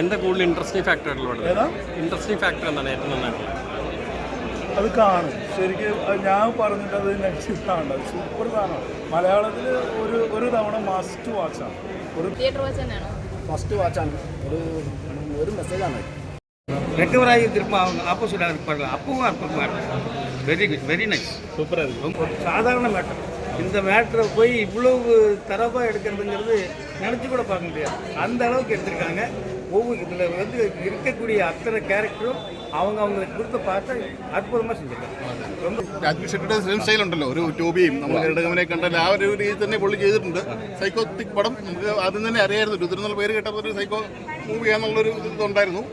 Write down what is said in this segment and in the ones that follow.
എന്താ കൂടുതൽ interesting factor ആയിട്ടുള്ളത്? ഇൻട്രസ്റ്റിംഗ് ഫാക്ടർ എന്താണ് ഏറ്റവും നന്നായിട്ടുള്ളത്? അത് കാണും ശരിക്കും. ഞാൻ പറഞ്ഞിട്ട് അത് നെക്സ്റ്റ് കാണണ്ട, സൂപ്പർ സാധനമാണ്. മലയാളത്തിൽ ഒരു തവണ മസ്റ്റ് വാച്ചാണ്. ഒരു തിയേറ്റർ വാച്ച് തന്നെയാണോ? ഫസ്റ്റ് വാച്ചാണ്. ഒരു മെസ്സേജാണ്. ரெக்கவராகி திரும்ப அவங்க ஆப்போசிட்டாக இருப்பார்கள். அப்பவும் இருப்பாங்க. வெரி குட், வெரி நைஸ், சூப்பராக இருக்கும். ஒரு சாதாரண மேட்டர், இந்த மேட்டரை போய் இவ்வளவு தரவாக எடுக்கிறதுங்கிறது நினச்சி கூட பார்க்க முடியாது. அந்த அளவுக்கு எடுத்திருக்காங்க. ஒவ்வொரு இதில் வந்து இருக்கக்கூடிய அத்தனை கேரக்டரும் அவங்களுக்கு கொடுத்த பார்த்து അത്ഭുതமாக സെഞ്ചിരിക്കാം. രാജ്വി ഷെട്ടിയുടെ ഫിലിം സ്റ്റൈൽ ഉണ്ടല്ലോ, ഒരു ടോബിയും നമ്മൾ ഗരുഡഗമനെ കണ്ടാൽ ആ ഒരു രീതി തന്നെ പുള്ളി ചെയ്തിട്ടുണ്ട്. സൈക്കോത്തിക് പടം നമുക്ക് ആദ്യം തന്നെ അറിയായിരുന്നു. രുദ്രന്നുള്ള പേര് കേട്ടപ്പോൾ ഒരു സൈക്കോ മൂവിയാന്നുള്ളൊരു ഇതുണ്ടായിരുന്നു.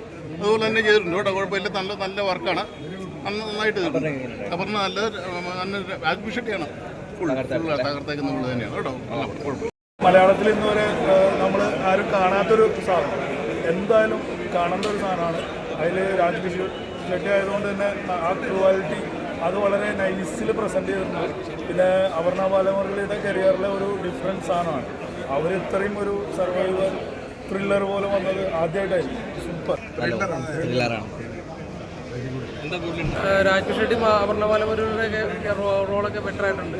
അതുപോലെ തന്നെ ചെയ്തിട്ടുണ്ട് കേട്ടോ, കുഴപ്പമില്ല. നല്ല വർക്കാണ്, നന്നായിട്ട് അപർണ നല്ല രാജ്വി ഷെട്ടിയാണ് തകർത്തേക്കുന്നുള്ളത് തന്നെയാണ് കേട്ടോ. കുഴപ്പമില്ല. മലയാളത്തിൽ ഇന്ന് വരെ നമ്മൾ ആരും കാണാത്തൊരു സാധനം, എന്തായാലും കാണേണ്ട ഒരു സാധനമാണ്. അതിൽ രാജ്വി ഷെട്ടി ആയതുകൊണ്ട് തന്നെ ആ ക്വാളിറ്റി അത് വളരെ നൈസിൽ പ്രസൻറ്റ് ചെയ്തിട്ടുണ്ട്. പിന്നെ അപർണ ബാലമുരളിയുടെ കരിയറിലെ ഒരു ഡിഫറൻറ്റ് സാധനമാണ്. അവർ ഇത്രയും ഒരു സർവൈവർ ത്രില്ലർ പോലെ വന്നത് ആദ്യമായിട്ടായിരുന്നു. സൂപ്പർ ത്രില്ലറാണ്. രാജ്വി ഷെട്ടി അപർണ ബാലമുരളിയുടെ റോളൊക്കെ ബെറ്റർ ആയിട്ടുണ്ട്.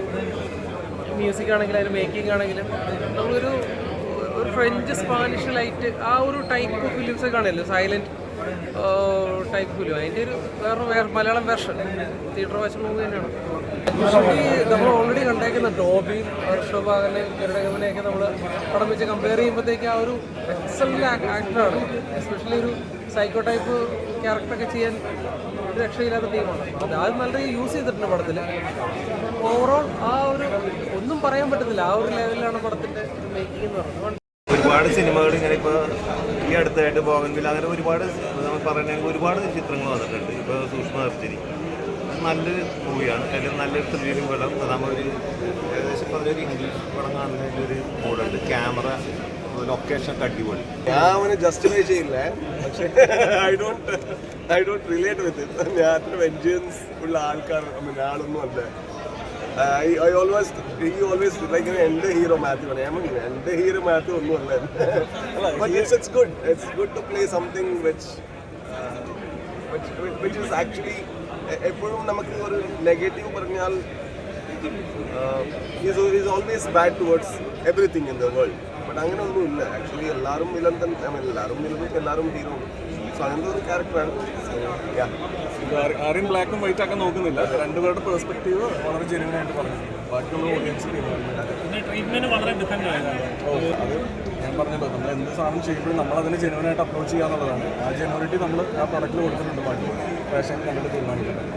മ്യൂസിക് ആണെങ്കിലും അതിന് മേക്കിംഗ് ആണെങ്കിലും നമ്മളൊരു ഫ്രഞ്ച് സ്പാനിഷ് ലൈറ്റ് ആ ഒരു ടൈപ്പ് ഫിലിംസ് ഒക്കെ ആണല്ലോ, സൈലൻറ്റ് ടൈപ്പ് ഫിലിം. അതിൻ്റെ ഒരു വേറെ Malayalam version theatre watch movie തന്നെയാണ്. നമ്മൾ ഓൾറെഡി കണ്ടേക്കുന്ന ടോബിയും ഹർഷഭാഗനെ ഗരുഡഗമനെയൊക്കെ നമ്മൾ പടം വെച്ച് കമ്പയർ ചെയ്യുമ്പോഴത്തേക്ക് ആ ഒരു എക്സലൻ്റ് ആക്ടറാണ്. എസ്പെഷ്യലി ഒരു സൈക്കോ ടൈപ്പ് ക്യാരക്ടറൊക്കെ ചെയ്യാൻ ഒരു രക്ഷയില്ലാത്ത ടീമാണ്. അത് നല്ല രീതിയിൽ യൂസ് ചെയ്തിട്ടുണ്ട് പടത്തിൽ. ഓവറോൾ ആ ഒരു ഒന്നും പറയാൻ പറ്റത്തില്ല, ആ ഒരു ലെവലിലാണ് പടത്തിൻ്റെ മേക്കിംഗ് എന്ന് പറയുന്നത്. ഒരുപാട് സിനിമകൾ ഇങ്ങനെ ഇപ്പോൾ ഈ അടുത്തായിട്ട് ബോഗൻവില്ല അങ്ങനെ ഒരുപാട് നമ്മൾ പറയുകയാണെങ്കിൽ ഒരുപാട് ചിത്രങ്ങൾ വന്നിട്ടുണ്ട്. ഇപ്പോൾ സൂക്ഷ്മദർശിനി നല്ലൊരു മൂവിയാണ്. അതിൽ നല്ലൊരു ത്രില്ലിംഗ് പടം. നമ്മളൊരു ഏകദേശം പറഞ്ഞൊരു ഇംഗ്ലീഷ് പടം കാണുന്നതിൻ്റെ ഒരു മൂടുണ്ട്. ക്യാമറ ലൊക്കേഷൻ ഒക്കെ അടിപൊളി. ഞാൻ അവനെ ജസ്റ്റിഫൈ ചെയ്യില്ല, പക്ഷേ I don't relate with it. ഞാൻ അത്ര വെഞ്ചൻസ് ഉള്ള ആളൊന്നും അല്ല. he always like എൻ്റെ ഹീറോ മാത്യു ആണ്. എൻ്റെ ഹീറോ മാത്യു ഒന്നും അല്ല. But it's good to play something which is actually എപ്പോഴും നമുക്ക് ഒരു നെഗറ്റീവ് പറഞ്ഞാൽ he's always bad towards everything in the world. But അങ്ങനെ ഒന്നും ഇല്ല. ആക്ച്വലി എല്ലാവരും വില്ലൻ തന്നെ, എല്ലാവരും ഹീറോ. സോ അങ്ങനത്തെ ഒരു ക്യാരക്ടറാണ്. ആരെയും ബ്ലാക്കും വൈറ്റ് ആക്കാൻ നോക്കുന്നില്ല. രണ്ടുപേരുടെ പെർസ്പെക്റ്റീവ് വളരെ ജെന്യൂൻ ആയിട്ട് പറഞ്ഞു. ബാക്കിയുള്ള ഓഡിയൻസ് ട്രീറ്റ്മെന്റ് വളരെ ഡിഫറെന്റ് ആയതാണ്. അത് ഞാൻ പറഞ്ഞല്ലോ, നമ്മൾ എന്ത് സാധനം ചെയ്യുമ്പോഴും നമ്മളതിനെ ജെന്യൂനായിട്ട് അപ്രോച്ച് ചെയ്യാന്നുള്ളതാണ്. ആ ജെന്യൂനിറ്റി നമ്മൾ ആ പ്രൊഡക്റ്റിൽ കൊടുത്തിട്ടുണ്ട്. ബാക്കി ഫാഷൻ കണ്ടിട്ട് തീരുമാനിക്കുന്നത്.